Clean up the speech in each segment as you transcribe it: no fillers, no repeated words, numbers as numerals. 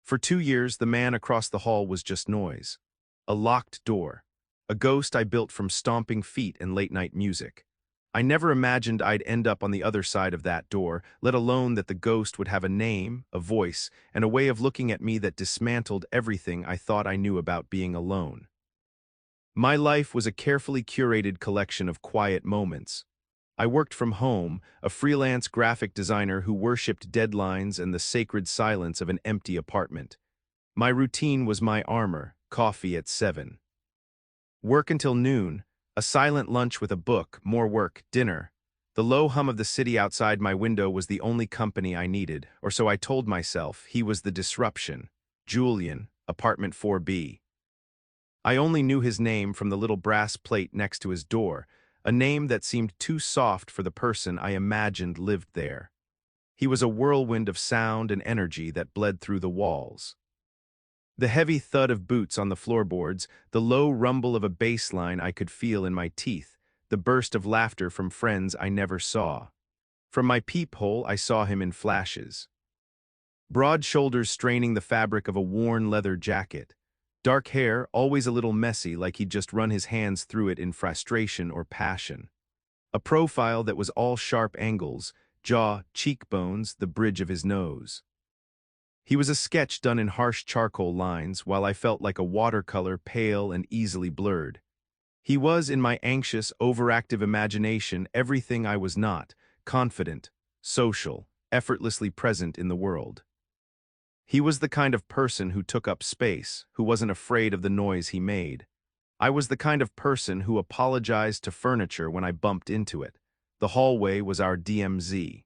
For 2 years, the man across the hall was just noise. A locked door. A ghost I built from stomping feet and late-night music. I never imagined I'd end up on the other side of that door, let alone that the ghost would have a name, a voice, and a way of looking at me that dismantled everything I thought I knew about being alone. My life was a carefully curated collection of quiet moments. I worked from home, a freelance graphic designer who worshipped deadlines and the sacred silence of an empty apartment. My routine was my armor, coffee at 7. Work until noon, a silent lunch with a book, more work, dinner. The low hum of the city outside my window was the only company I needed, or so I told myself. He was the disruption. Julian, apartment 4B. I only knew his name from the little brass plate next to his door, a name that seemed too soft for the person I imagined lived there. He was a whirlwind of sound and energy that bled through the walls. The heavy thud of boots on the floorboards, the low rumble of a bass line I could feel in my teeth, the burst of laughter from friends I never saw. From my peephole, I saw him in flashes. Broad shoulders straining the fabric of a worn leather jacket. Dark hair, always a little messy, like he'd just run his hands through it in frustration or passion. A profile that was all sharp angles, jaw, cheekbones, the bridge of his nose. He was a sketch done in harsh charcoal lines, while I felt like a watercolor, pale and easily blurred. He was, in my anxious, overactive imagination, everything I was not: confident, social, effortlessly present in the world. He was the kind of person who took up space, who wasn't afraid of the noise he made. I was the kind of person who apologized to furniture when I bumped into it. The hallway was our DMZ.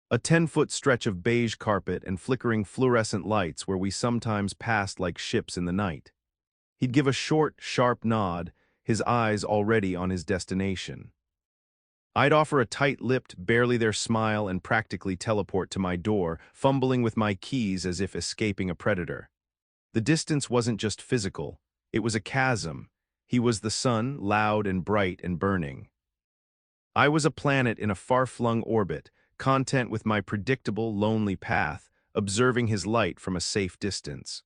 A 10-foot stretch of beige carpet and flickering fluorescent lights where we sometimes passed like ships in the night. He'd give a short, sharp nod, his eyes already on his destination. I'd offer a tight-lipped, barely there smile and practically teleport to my door, fumbling with my keys as if escaping a predator. The distance wasn't just physical, it was a chasm. He was the sun, loud and bright and burning. I was a planet in a far-flung orbit, content with my predictable, lonely path, observing his light from a safe distance.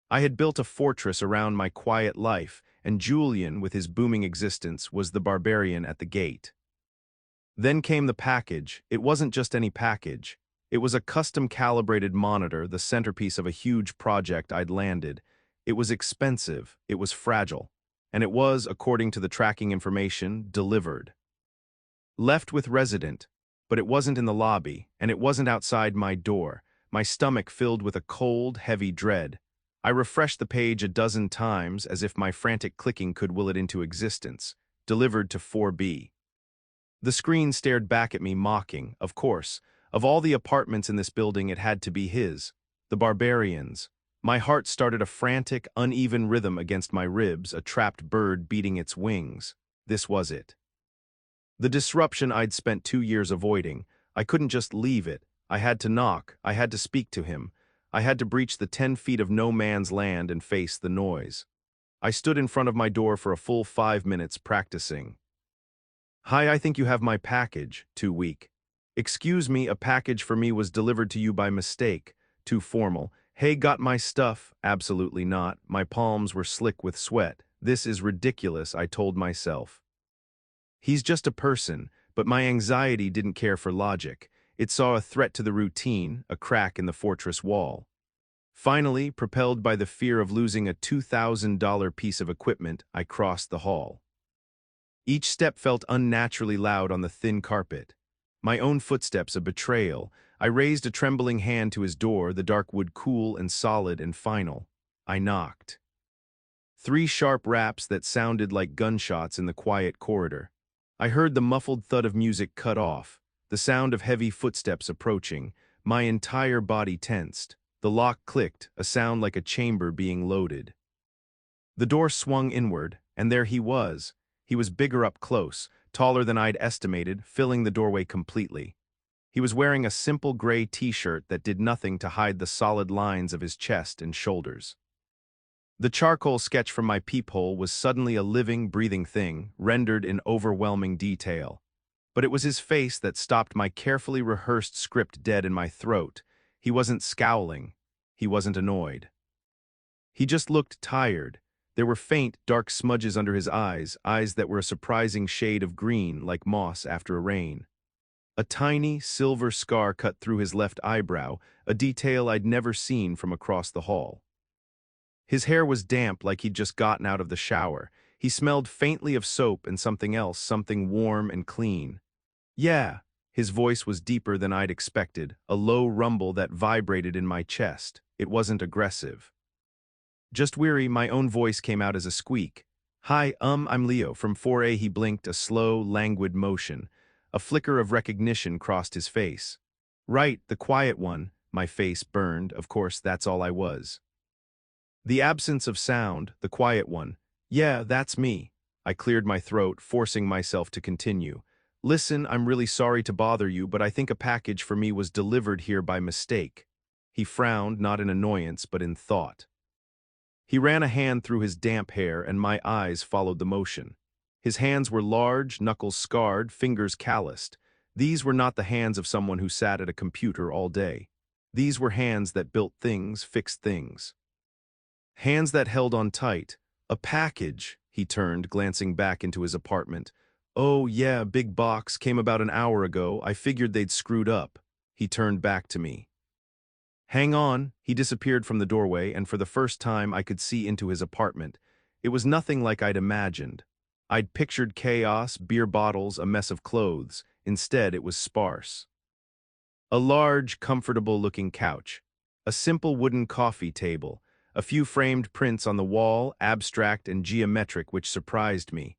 I had built a fortress around my quiet life, and Julian, with his booming existence, was the barbarian at the gate. Then came the package. It wasn't just any package. It was a custom-calibrated monitor, the centerpiece of a huge project I'd landed. It was expensive, it was fragile, and it was, according to the tracking information, delivered. Left with resident, but it wasn't in the lobby, and it wasn't outside my door, my stomach filled with a cold, heavy dread. I refreshed the page a dozen times as if my frantic clicking could will it into existence. Delivered to 4B. The screen stared back at me, mocking. Of course, of all the apartments in this building, it had to be his. The barbarian's. My heart started a frantic, uneven rhythm against my ribs, a trapped bird beating its wings. This was it. The disruption I'd spent 2 years avoiding. I couldn't just leave it. I had to knock. I had to speak to him. I had to breach the 10 feet of no man's land and face the noise. I stood in front of my door for a full 5 minutes practicing. "Hi, I think you have my package." Too weak. "Excuse me, a package for me was delivered to you by mistake." Too formal. "Hey, got my stuff?" Absolutely not. My palms were slick with sweat. This is ridiculous, I told myself. He's just a person, but my anxiety didn't care for logic. It saw a threat to the routine, a crack in the fortress wall. Finally, propelled by the fear of losing a $2,000 piece of equipment, I crossed the hall. Each step felt unnaturally loud on the thin carpet. My own footsteps a betrayal. I raised a trembling hand to his door, the dark wood cool and solid and final. I knocked. 3 sharp raps that sounded like gunshots in the quiet corridor. I heard the muffled thud of music cut off, the sound of heavy footsteps approaching. My entire body tensed. The lock clicked, a sound like a chamber being loaded. The door swung inward, and there he was. He was bigger up close, taller than I'd estimated, filling the doorway completely. He was wearing a simple gray t-shirt that did nothing to hide the solid lines of his chest and shoulders. The charcoal sketch from my peephole was suddenly a living, breathing thing, rendered in overwhelming detail. But it was his face that stopped my carefully rehearsed script dead in my throat. He wasn't scowling. he wasn't annoyed. He just looked tired. There were faint, dark smudges under his eyes, eyes that were a surprising shade of green, like moss after a rain. A tiny, silver scar cut through his left eyebrow, a detail I'd never seen from across the hall. His hair was damp like he'd just gotten out of the shower. He smelled faintly of soap and something else, something warm and clean. Yeah, his voice was deeper than I'd expected, a low rumble that vibrated in my chest. It wasn't aggressive. Just weary, my own voice came out as a squeak. Hi, I'm Leo. From 4A he blinked a slow, languid motion. A flicker of recognition crossed his face. Right, the quiet one. My face burned. Of course, that's all I was. The absence of sound, the quiet one. Yeah, that's me. I cleared my throat, forcing myself to continue. Listen, I'm really sorry to bother you, but I think a package for me was delivered here by mistake. He frowned, not in annoyance, but in thought. He ran a hand through his damp hair, and my eyes followed the motion. His hands were large, knuckles scarred, fingers calloused. These were not the hands of someone who sat at a computer all day. These were hands that built things, fixed things. Hands that held on tight. A package, he turned, glancing back into his apartment. Oh, yeah, big box, came about an hour ago. I figured they'd screwed up. He turned back to me. Hang on, he disappeared from the doorway, and for the first time I could see into his apartment. It was nothing like I'd imagined. I'd pictured chaos, beer bottles, a mess of clothes. Instead, it was sparse. A large, comfortable-looking couch. A simple wooden coffee table. A few framed prints on the wall, abstract and geometric, which surprised me.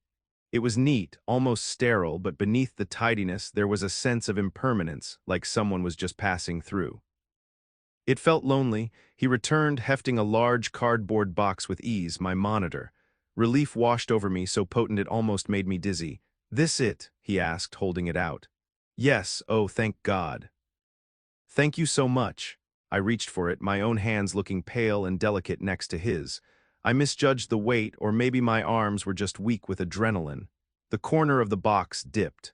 It was neat, almost sterile, but beneath the tidiness there was a sense of impermanence, like someone was just passing through. It felt lonely. He returned, hefting a large cardboard box with ease, my monitor. Relief washed over me, so potent it almost made me dizzy. This it? He asked, holding it out. Yes, oh, thank God. Thank you so much. I reached for it, my own hands looking pale and delicate next to his. I misjudged the weight, or maybe my arms were just weak with adrenaline. The corner of the box dipped.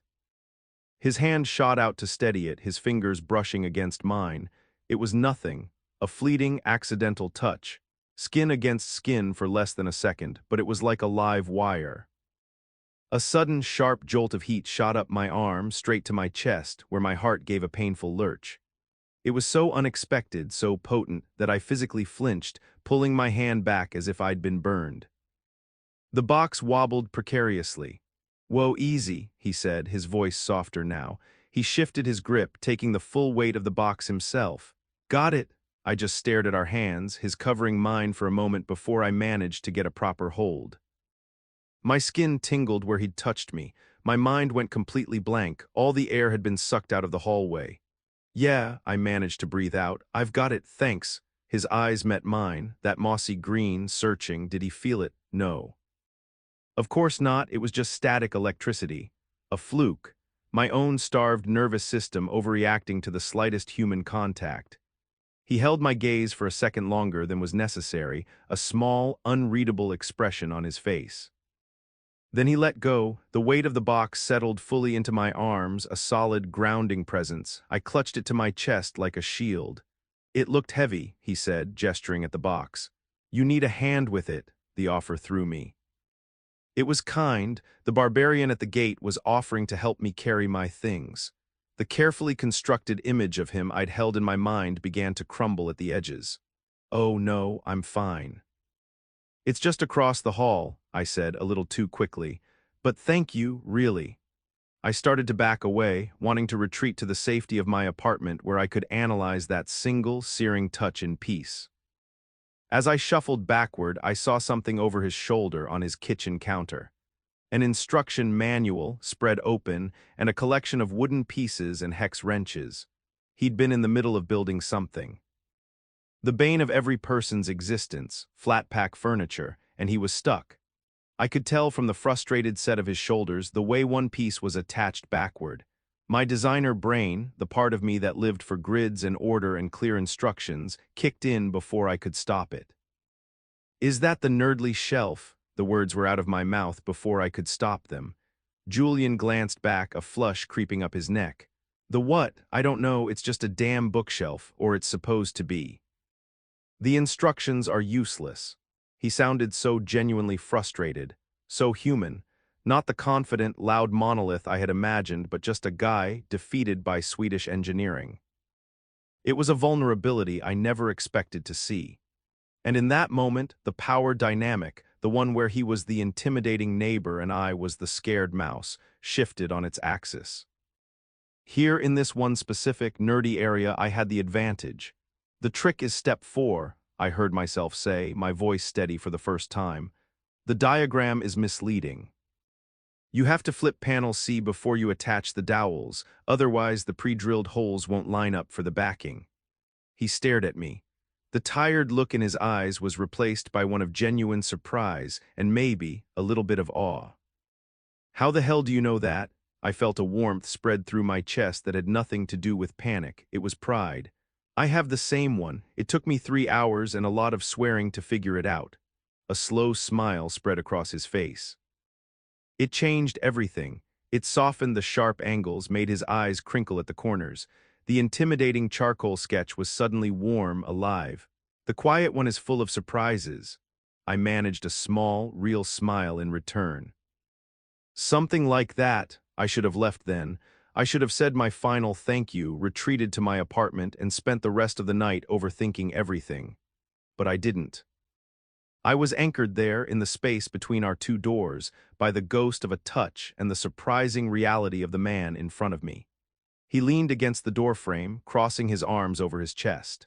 His hand shot out to steady it, his fingers brushing against mine. It was nothing, a fleeting, accidental touch. Skin against skin for less than a second, but it was like a live wire. A sudden, sharp jolt of heat shot up my arm, straight to my chest, where my heart gave a painful lurch. It was so unexpected, so potent, that I physically flinched, pulling my hand back as if I'd been burned. The box wobbled precariously. Whoa, easy, he said, his voice softer now. He shifted his grip, taking the full weight of the box himself. Got it. I just stared at our hands, his covering mine for a moment before I managed to get a proper hold. My skin tingled where he'd touched me. My mind went completely blank. All the air had been sucked out of the hallway. Yeah, I managed to breathe out. I've got it, thanks. His eyes met mine, that mossy green, searching. Did he feel it? No. Of course not, it was just static electricity. A fluke. My own starved nervous system overreacting to the slightest human contact. He held my gaze for a second longer than was necessary, a small, unreadable expression on his face. Then he let go. The weight of the box settled fully into my arms, a solid, grounding presence. I clutched it to my chest like a shield. It looked heavy, he said, gesturing at the box. You need a hand with it, the offer threw me. It was kind. The barbarian at the gate was offering to help me carry my things. The carefully constructed image of him I'd held in my mind began to crumble at the edges. Oh no, I'm fine. It's just across the hall, I said, a little too quickly. But thank you, really. I started to back away, wanting to retreat to the safety of my apartment where I could analyze that single, searing touch in peace. As I shuffled backward, I saw something over his shoulder on his kitchen counter. An instruction manual, spread open, and a collection of wooden pieces and hex wrenches. He'd been in the middle of building something. The bane of every person's existence, flat-pack furniture, and he was stuck. I could tell from the frustrated set of his shoulders the way one piece was attached backward. My designer brain, the part of me that lived for grids and order and clear instructions, kicked in before I could stop it. Is that the nerdly shelf? The words were out of my mouth before I could stop them. Julian glanced back, a flush creeping up his neck. The what? I don't know, it's just a damn bookshelf, or it's supposed to be. The instructions are useless. He sounded so genuinely frustrated, so human, not the confident, loud monolith I had imagined, but just a guy defeated by Swedish engineering. It was a vulnerability I never expected to see. And in that moment, the power dynamic, the one where he was the intimidating neighbor and I was the scared mouse, shifted on its axis. Here in this one specific, nerdy area, I had the advantage. The trick is step 4, I heard myself say, my voice steady for the first time. The diagram is misleading. You have to flip panel C before you attach the dowels, otherwise the pre-drilled holes won't line up for the backing. He stared at me. The tired look in his eyes was replaced by one of genuine surprise and maybe a little bit of awe. How the hell do you know that? I felt a warmth spread through my chest that had nothing to do with panic. It was pride. I have the same one. It took me 3 hours and a lot of swearing to figure it out. A slow smile spread across his face. It changed everything. It softened the sharp angles, made his eyes crinkle at the corners. The intimidating charcoal sketch was suddenly warm, alive. The quiet one is full of surprises. I managed a small, real smile in return. Something like that. I should have left then. I should have said my final thank you, retreated to my apartment, and spent the rest of the night overthinking everything. But I didn't. I was anchored there in the space between our 2 doors by the ghost of a touch and the surprising reality of the man in front of me. He leaned against the doorframe, crossing his arms over his chest.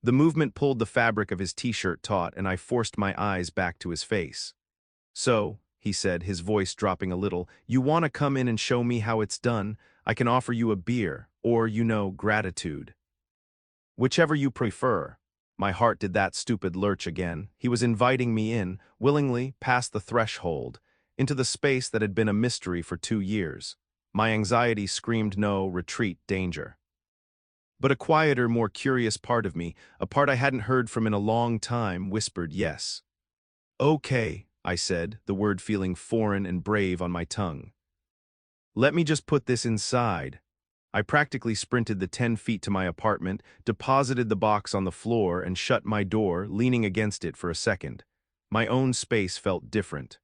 The movement pulled the fabric of his t-shirt taut, and I forced my eyes back to his face. "So," he said, his voice dropping a little, "you want to come in and show me how it's done? I can offer you a beer, or, gratitude. Whichever you prefer." My heart did that stupid lurch again. He was inviting me in, willingly, past the threshold, into the space that had been a mystery for 2 years. My anxiety screamed no, retreat, danger. But a quieter, more curious part of me, a part I hadn't heard from in a long time, whispered yes. "Okay," I said, the word feeling foreign and brave on my tongue. "Let me just put this inside." I practically sprinted the 10 feet to my apartment, deposited the box on the floor, and shut my door, leaning against it for a second. My own space felt different.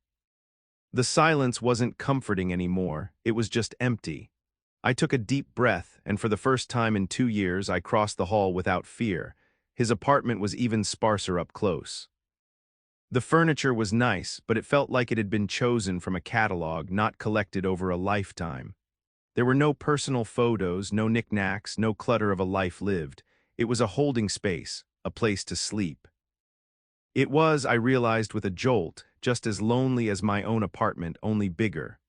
The silence wasn't comforting anymore, it was just empty. I took a deep breath, and for the first time in 2 years, I crossed the hall without fear. His apartment was even sparser up close. The furniture was nice, but it felt like it had been chosen from a catalog, not collected over a lifetime. There were no personal photos, no knickknacks, no clutter of a life lived. It was a holding space, a place to sleep. It was, I realized with a jolt, just as lonely as my own apartment, only bigger.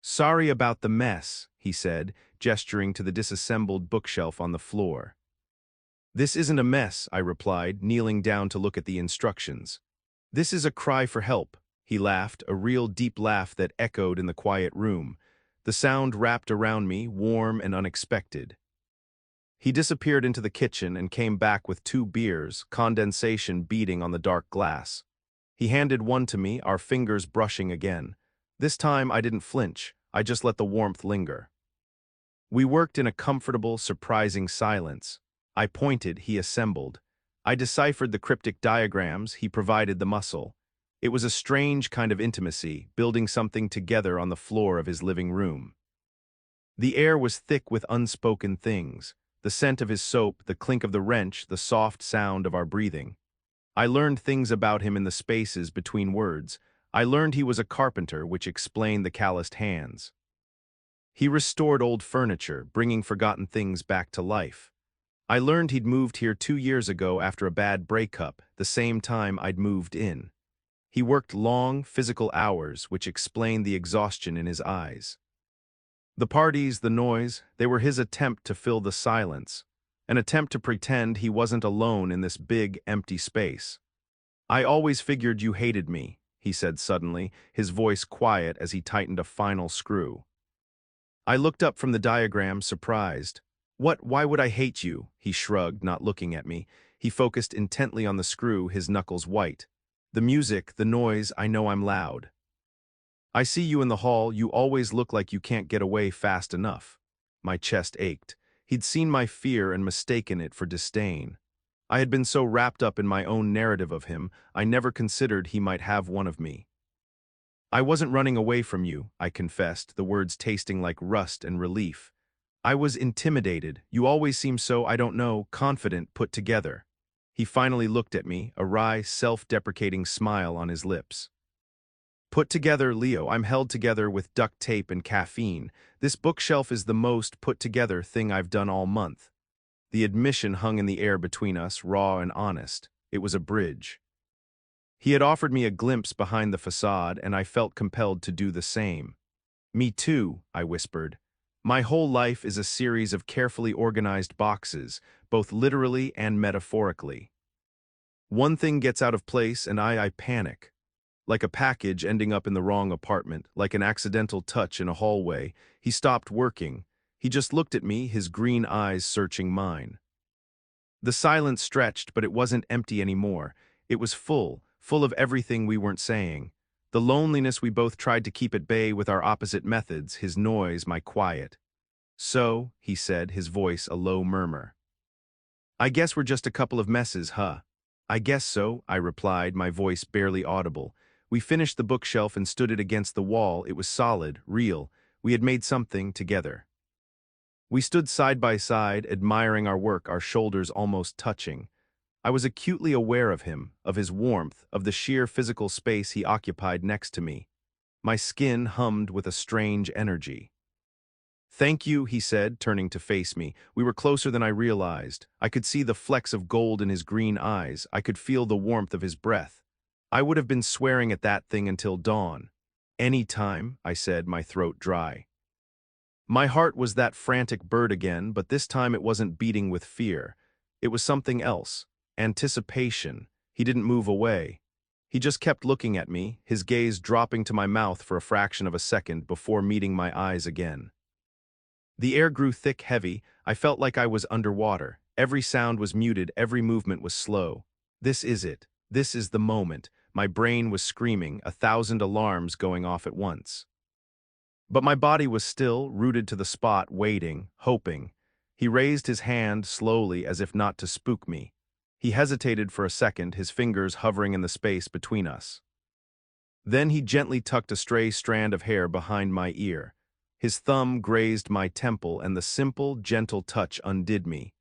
"Sorry about the mess," he said, gesturing to the disassembled bookshelf on the floor. "This isn't a mess," I replied, kneeling down to look at the instructions. "This is a cry for help." He laughed, a real deep laugh that echoed in the quiet room. The sound wrapped around me, warm and unexpected. He disappeared into the kitchen and came back with 2 beers, condensation beating on the dark glass. He handed one to me, our fingers brushing again. This time I didn't flinch, I just let the warmth linger. We worked in a comfortable, surprising silence. I pointed, he assembled. I deciphered the cryptic diagrams, he provided the muscle. It was a strange kind of intimacy, building something together on the floor of his living room. The air was thick with unspoken things, the scent of his soap, the clink of the wrench, the soft sound of our breathing. I learned things about him in the spaces between words. I learned he was a carpenter, which explained the calloused hands. He restored old furniture, bringing forgotten things back to life. I learned he'd moved here 2 years ago after a bad breakup, the same time I'd moved in. He worked long, physical hours, which explained the exhaustion in his eyes. The parties, the noise, they were his attempt to fill the silence, an attempt to pretend he wasn't alone in this big, empty space. "I always figured you hated me," he said suddenly, his voice quiet as he tightened a final screw. I looked up from the diagram, surprised. Why would I hate you?" He shrugged, not looking at me. He focused intently on the screw, his knuckles white. "The music, the noise, I know I'm loud. I see you in the hall, you always look like you can't get away fast enough." My chest ached. He'd seen my fear and mistaken it for disdain. I had been so wrapped up in my own narrative of him, I never considered he might have one of me. I wasn't running away from you, I confessed, the words tasting like rust and relief. I was intimidated. You always seem so, I don't know, confident, put together. He finally looked at me, a wry, self-deprecating smile on his lips. Put together, Leo, I'm held together with duct tape and caffeine. This bookshelf is the most put-together thing I've done all month. The admission hung in the air between us, raw and honest. It was a bridge. He had offered me a glimpse behind the facade, and I felt compelled to do the same. Me too, I whispered. My whole life is a series of carefully organized boxes, both literally and metaphorically. One thing gets out of place and I panic. Like a package ending up in the wrong apartment, like an accidental touch in a hallway. He stopped working. He just looked at me, his green eyes searching mine. The silence stretched, but it wasn't empty anymore. It was full of everything we weren't saying. The loneliness we both tried to keep at bay with our opposite methods, his noise, my quiet. So, he said, his voice a low murmur. I guess we're just a couple of messes, huh? I guess so, I replied, my voice barely audible. We finished the bookshelf and stood it against the wall. It was solid, real. We had made something together. We stood side by side, admiring our work, our shoulders almost touching. I was acutely aware of him, of his warmth, of the sheer physical space he occupied next to me. My skin hummed with a strange energy. Thank you, he said, turning to face me. We were closer than I realized. I could see the flecks of gold in his green eyes. I could feel the warmth of his breath. I would have been swearing at that thing until dawn. Any time, I said, my throat dry. My heart was that frantic bird again, but this time it wasn't beating with fear. It was something else. Anticipation. He didn't move away. He just kept looking at me, his gaze dropping to my mouth for a fraction of a second before meeting my eyes again. The air grew thick, heavy. I felt like I was underwater. Every sound was muted, every movement was slow. This is it. This is the moment. My brain was screaming, 1,000 alarms going off at once. But my body was still, rooted to the spot, waiting, hoping. He raised his hand slowly as if not to spook me. He hesitated for a second, his fingers hovering in the space between us. Then he gently tucked a stray strand of hair behind my ear. His thumb grazed my temple, and the simple, gentle touch undid me.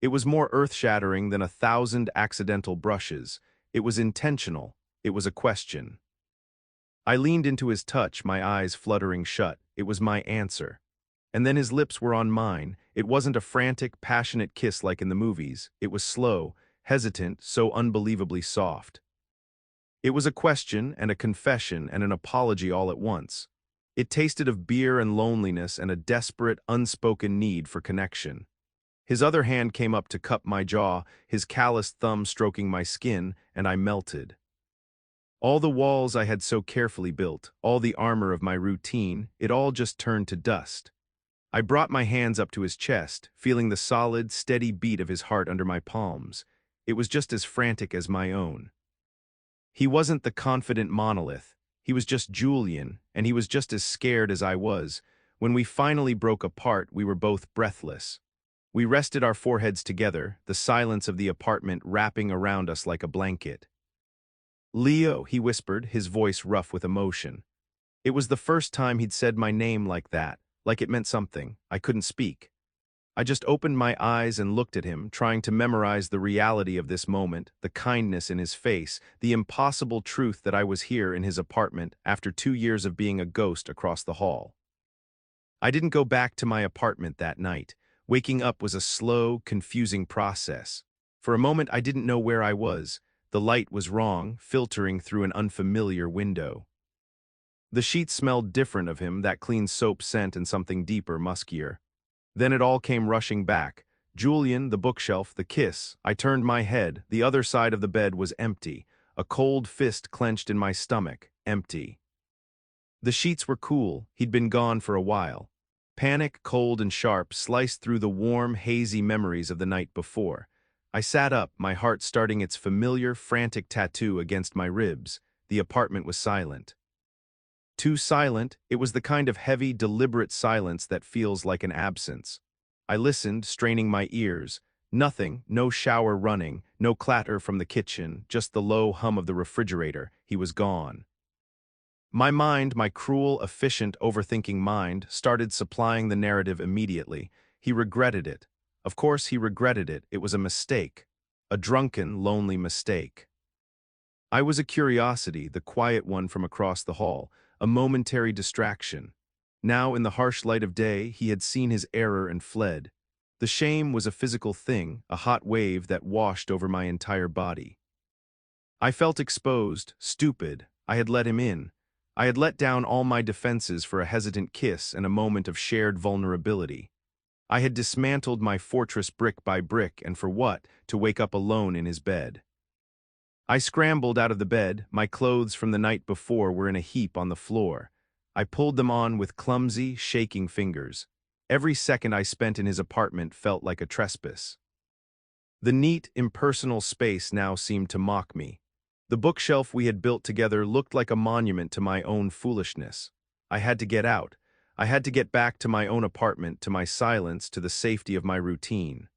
It was more earth-shattering than 1,000 accidental brushes. It was intentional. It was a question. I leaned into his touch, my eyes fluttering shut. It was my answer. And then his lips were on mine. It wasn't a frantic, passionate kiss like in the movies. It was slow, hesitant, so unbelievably soft. It was a question and a confession and an apology all at once. It tasted of beer and loneliness and a desperate, unspoken need for connection. His other hand came up to cup my jaw, his calloused thumb stroking my skin, and I melted. All the walls I had so carefully built, all the armor of my routine, it all just turned to dust. I brought my hands up to his chest, feeling the solid, steady beat of his heart under my palms. It was just as frantic as my own. He wasn't the confident monolith. He was just Julian, and he was just as scared as I was. When we finally broke apart, we were both breathless. We rested our foreheads together, the silence of the apartment wrapping around us like a blanket. Leo, he whispered, his voice rough with emotion. It was the first time he'd said my name like that, like it meant something. I couldn't speak. I just opened my eyes and looked at him, trying to memorize the reality of this moment, the kindness in his face, the impossible truth that I was here in his apartment after 2 years of being a ghost across the hall. I didn't go back to my apartment that night. Waking up was a slow, confusing process. For a moment, I didn't know where I was. The light was wrong, filtering through an unfamiliar window. The sheets smelled different of him, that clean soap scent and something deeper, muskier. Then it all came rushing back. Julian, the bookshelf, the kiss. I turned my head. The other side of the bed was empty. A cold fist clenched in my stomach. Empty. The sheets were cool. He'd been gone for a while. Panic, cold and sharp, sliced through the warm, hazy memories of the night before. I sat up, my heart starting its familiar, frantic tattoo against my ribs. The apartment was silent. Too silent, it was the kind of heavy, deliberate silence that feels like an absence. I listened, straining my ears. Nothing, no shower running, no clatter from the kitchen, just the low hum of the refrigerator. He was gone. My mind, my cruel, efficient, overthinking mind, started supplying the narrative immediately. He regretted it. Of course he regretted it. It was a mistake. A drunken, lonely mistake. I was a curiosity, the quiet one from across the hall, a momentary distraction. Now, in the harsh light of day, he had seen his error and fled. The shame was a physical thing, a hot wave that washed over my entire body. I felt exposed, stupid. I had let him in. I had let down all my defenses for a hesitant kiss and a moment of shared vulnerability. I had dismantled my fortress brick by brick, and for what? To wake up alone in his bed. I scrambled out of the bed. My clothes from the night before were in a heap on the floor. I pulled them on with clumsy, shaking fingers. Every second I spent in his apartment felt like a trespass. The neat, impersonal space now seemed to mock me. The bookshelf we had built together looked like a monument to my own foolishness. I had to get out. I had to get back to my own apartment, to my silence, to the safety of my routine.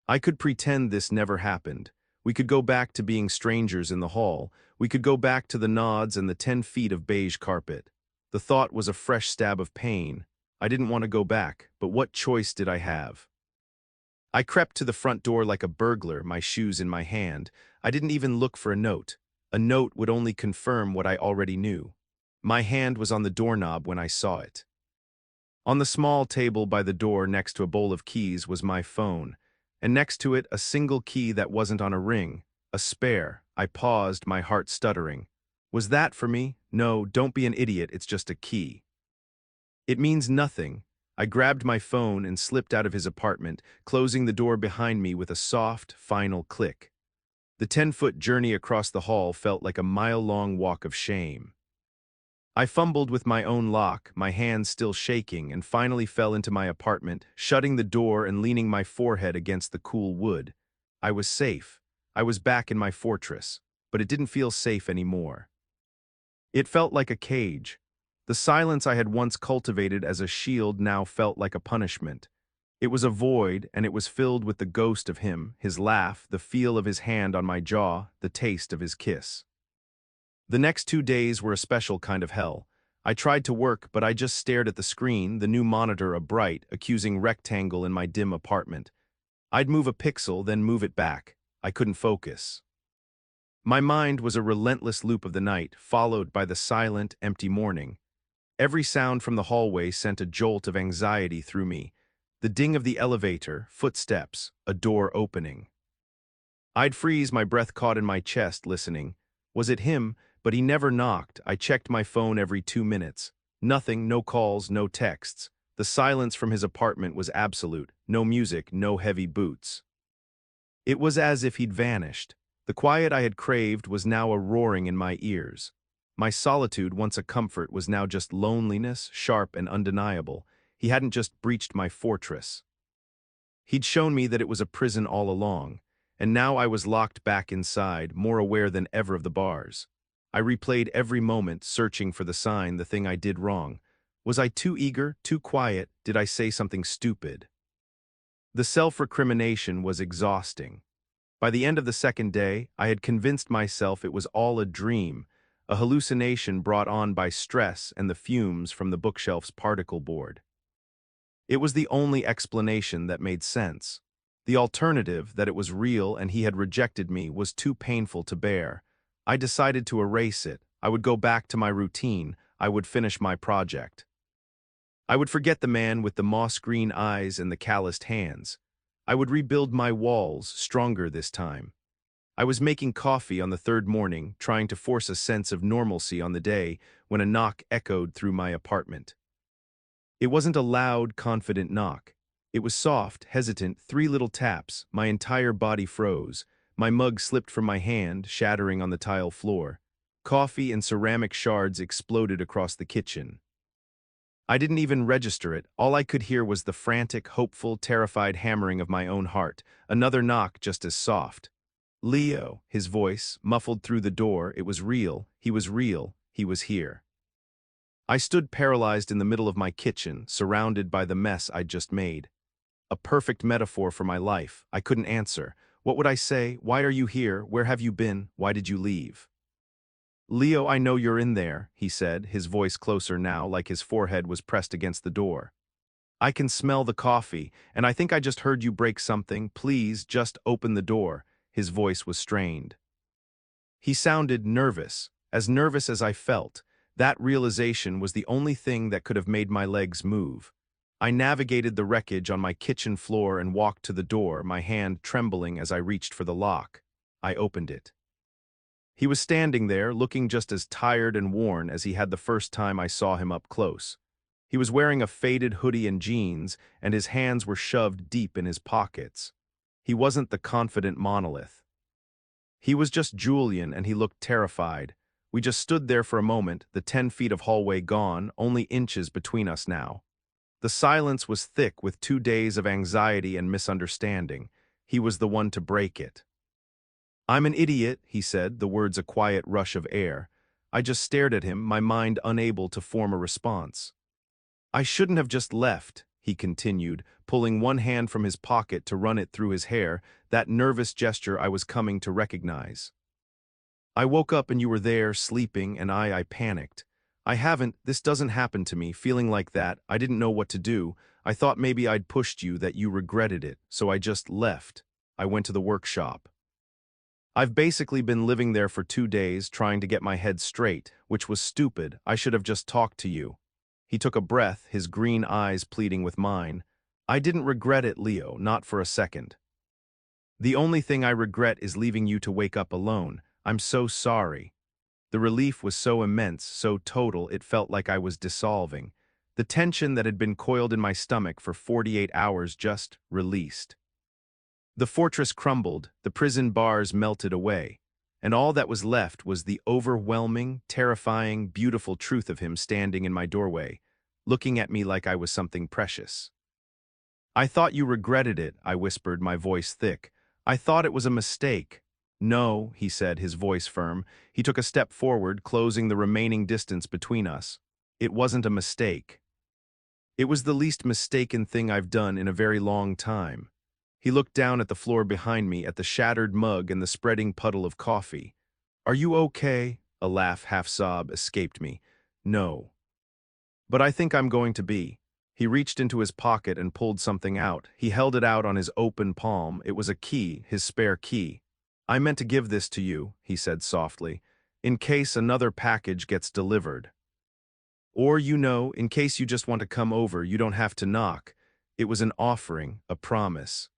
I could pretend this never happened. We could go back to being strangers in the hall. We could go back to the nods and the 10 feet of beige carpet. The thought was a fresh stab of pain. I didn't want to go back, but what choice did I have? I crept to the front door like a burglar, my shoes in my hand. I didn't even look for a note. A note would only confirm what I already knew. My hand was on the doorknob when I saw it. On the small table by the door next to a bowl of keys was my phone, and next to it a single key that wasn't on a ring, a spare. I paused, my heart stuttering. Was that for me? No, don't be an idiot, it's just a key. It means nothing. I grabbed my phone and slipped out of his apartment, closing the door behind me with a soft, final click. The 10-foot journey across the hall felt like a mile-long walk of shame. I fumbled with my own lock, my hands still shaking, and finally fell into my apartment, shutting the door and leaning my forehead against the cool wood. I was safe. I was back in my fortress, but it didn't feel safe anymore. It felt like a cage. The silence I had once cultivated as a shield now felt like a punishment. It was a void, and it was filled with the ghost of him, his laugh, the feel of his hand on my jaw, the taste of his kiss. The next 2 days were a special kind of hell. I tried to work, but I just stared at the screen, the new monitor a bright, accusing rectangle in my dim apartment. I'd move a pixel, then move it back. I couldn't focus. My mind was a relentless loop of the night, followed by the silent, empty morning. Every sound from the hallway sent a jolt of anxiety through me. The ding of the elevator, footsteps, a door opening. I'd freeze, my breath caught in my chest, listening. Was it him? But he never knocked. I checked my phone every 2 minutes. Nothing, no calls, no texts. The silence from his apartment was absolute. No music, no heavy boots. It was as if he'd vanished. The quiet I had craved was now a roaring in my ears. My solitude, once a comfort, was now just loneliness, sharp and undeniable. He hadn't just breached my fortress. He'd shown me that it was a prison all along, and now I was locked back inside, more aware than ever of the bars. I replayed every moment, searching for the sign, the thing I did wrong. Was I too eager, too quiet? Did I say something stupid? The self-recrimination was exhausting. By the end of the second day, I had convinced myself it was all a dream, a hallucination brought on by stress and the fumes from the bookshelf's particle board. It was the only explanation that made sense. The alternative, that it was real and he had rejected me, was too painful to bear. I decided to erase it. I would go back to my routine. I would finish my project. I would forget the man with the moss-green eyes and the calloused hands. I would rebuild my walls, stronger this time. I was making coffee on the third morning, trying to force a sense of normalcy on the day, when a knock echoed through my apartment. It wasn't a loud, confident knock. It was soft, hesitant, 3 little taps. My entire body froze. My mug slipped from my hand, shattering on the tile floor. Coffee and ceramic shards exploded across the kitchen. I didn't even register it. All I could hear was the frantic, hopeful, terrified hammering of my own heart. Another knock just as soft. Leo, his voice, muffled through the door. It was real. He was real. He was here. I stood paralyzed in the middle of my kitchen, surrounded by the mess I'd just made. A perfect metaphor for my life. I couldn't answer. What would I say? Why are you here? Where have you been? Why did you leave? Leo, I know you're in there, he said, his voice closer now, like his forehead was pressed against the door. I can smell the coffee, and I think I just heard you break something. Please, just open the door. His voice was strained. He sounded nervous as I felt. That realization was the only thing that could have made my legs move. I navigated the wreckage on my kitchen floor and walked to the door, my hand trembling as I reached for the lock. I opened it. He was standing there, looking just as tired and worn as he had the first time I saw him up close. He was wearing a faded hoodie and jeans, and his hands were shoved deep in his pockets. He wasn't the confident monolith. He was just Julian, and he looked terrified. We just stood there for a moment, the 10 feet of hallway gone, only inches between us now. The silence was thick with 2 days of anxiety and misunderstanding. He was the one to break it. I'm an idiot, he said, the words a quiet rush of air. I just stared at him, my mind unable to form a response. I shouldn't have just left, he continued, pulling one hand from his pocket to run it through his hair, that nervous gesture I was coming to recognize. I woke up and you were there, sleeping, and I panicked. This doesn't happen to me, feeling like that. I didn't know what to do. I thought maybe I'd pushed you, that you regretted it, so I just left. I went to the workshop. I've basically been living there for 2 days, trying to get my head straight, which was stupid. I should have just talked to you. He took a breath, his green eyes pleading with mine. I didn't regret it, Leo, not for a second. The only thing I regret is leaving you to wake up alone. I'm so sorry. The relief was so immense, so total, it felt like I was dissolving. The tension that had been coiled in my stomach for 48 hours just released. The fortress crumbled, the prison bars melted away, and all that was left was the overwhelming, terrifying, beautiful truth of him standing in my doorway, looking at me like I was something precious. I thought you regretted it, I whispered, my voice thick. I thought it was a mistake. No, he said, his voice firm. He took a step forward, closing the remaining distance between us. It wasn't a mistake. It was the least mistaken thing I've done in a very long time. He looked down at the floor behind me, at the shattered mug and the spreading puddle of coffee. Are you okay? A laugh, half-sob, escaped me. No. But I think I'm going to be. He reached into his pocket and pulled something out. He held it out on his open palm. It was a key, his spare key. I meant to give this to you, he said softly, in case another package gets delivered. Or, in case you just want to come over, you don't have to knock. It was an offering, a promise.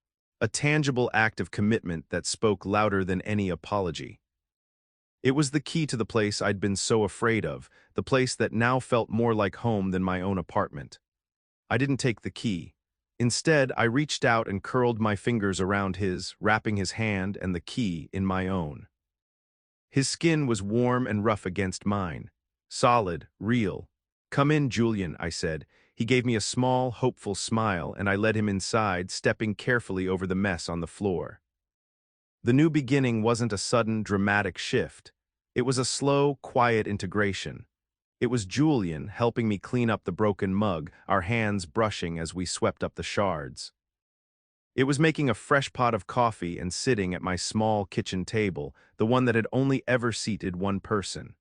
A tangible act of commitment that spoke louder than any apology. It was the key to the place I'd been so afraid of, the place that now felt more like home than my own apartment. I didn't take the key. Instead, I reached out and curled my fingers around his, wrapping his hand and the key in my own. His skin was warm and rough against mine. Solid, real. Come in, Julian, I said. He gave me a small, hopeful smile, and I led him inside, stepping carefully over the mess on the floor. The new beginning wasn't a sudden, dramatic shift. It was a slow, quiet integration. It was Julian helping me clean up the broken mug, our hands brushing as we swept up the shards. It was making a fresh pot of coffee and sitting at my small kitchen table, the one that had only ever seated one person.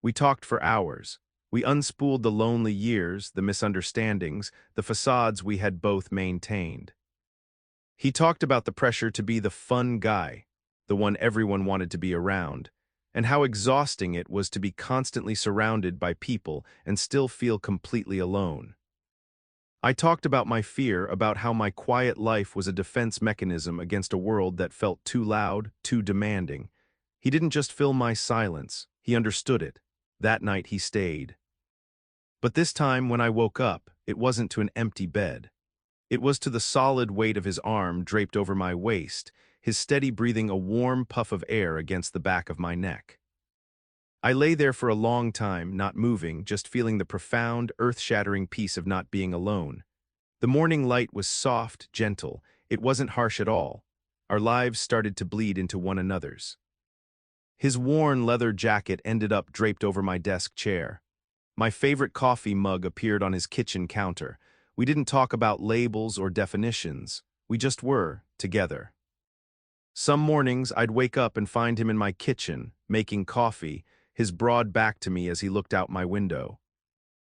We talked for hours. We unspooled the lonely years, the misunderstandings, the facades we had both maintained. He talked about the pressure to be the fun guy, the one everyone wanted to be around, and how exhausting it was to be constantly surrounded by people and still feel completely alone. I talked about my fear, about how my quiet life was a defense mechanism against a world that felt too loud, too demanding. He didn't just fill my silence, he understood it. That night he stayed. But this time, when I woke up, it wasn't to an empty bed. It was to the solid weight of his arm draped over my waist, his steady breathing a warm puff of air against the back of my neck. I lay there for a long time, not moving, just feeling the profound, earth-shattering peace of not being alone. The morning light was soft, gentle. It wasn't harsh at all. Our lives started to bleed into one another's. His worn leather jacket ended up draped over my desk chair. My favorite coffee mug appeared on his kitchen counter. We didn't talk about labels or definitions. We just were, together. Some mornings, I'd wake up and find him in my kitchen, making coffee, his broad back to me as he looked out my window.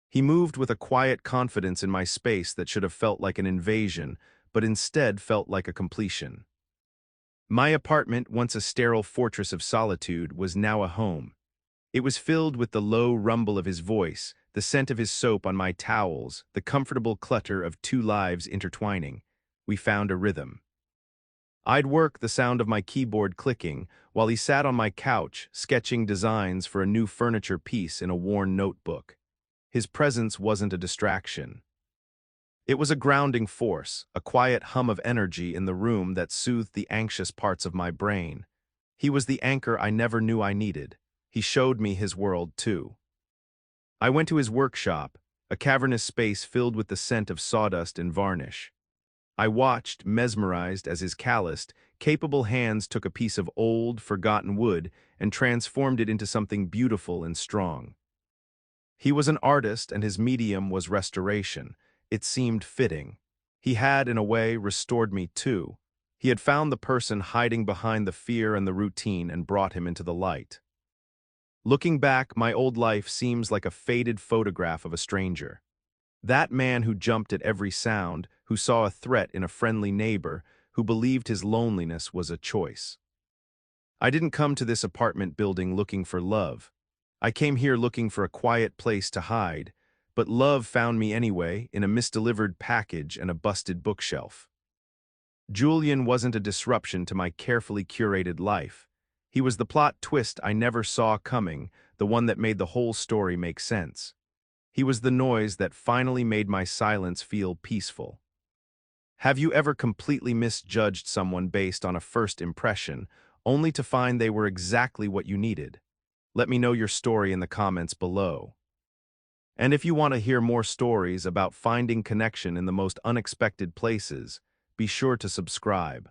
He moved with a quiet confidence in my space that should have felt like an invasion, but instead felt like a completion. My apartment, once a sterile fortress of solitude, was now a home. It was filled with the low rumble of his voice, the scent of his soap on my towels, the comfortable clutter of two lives intertwining. We found a rhythm. I'd work the sound of my keyboard clicking, while he sat on my couch, sketching designs for a new furniture piece in a worn notebook. His presence wasn't a distraction. It was a grounding force, a quiet hum of energy in the room that soothed the anxious parts of my brain. He was the anchor I never knew I needed. He showed me his world, too. I went to his workshop, a cavernous space filled with the scent of sawdust and varnish. I watched, mesmerized, as his calloused, capable hands took a piece of old, forgotten wood and transformed it into something beautiful and strong. He was an artist, and his medium was restoration. It seemed fitting. He had, in a way, restored me too. He had found the person hiding behind the fear and the routine and brought him into the light. Looking back, my old life seems like a faded photograph of a stranger. That man who jumped at every sound, who saw a threat in a friendly neighbor, who believed his loneliness was a choice. I didn't come to this apartment building looking for love. I came here looking for a quiet place to hide, but love found me anyway, in a misdelivered package and a busted bookshelf. Julian wasn't a disruption to my carefully curated life. He was the plot twist I never saw coming, the one that made the whole story make sense. He was the noise that finally made my silence feel peaceful. Have you ever completely misjudged someone based on a first impression, only to find they were exactly what you needed? Let me know your story in the comments below. And if you want to hear more stories about finding connection in the most unexpected places, be sure to subscribe.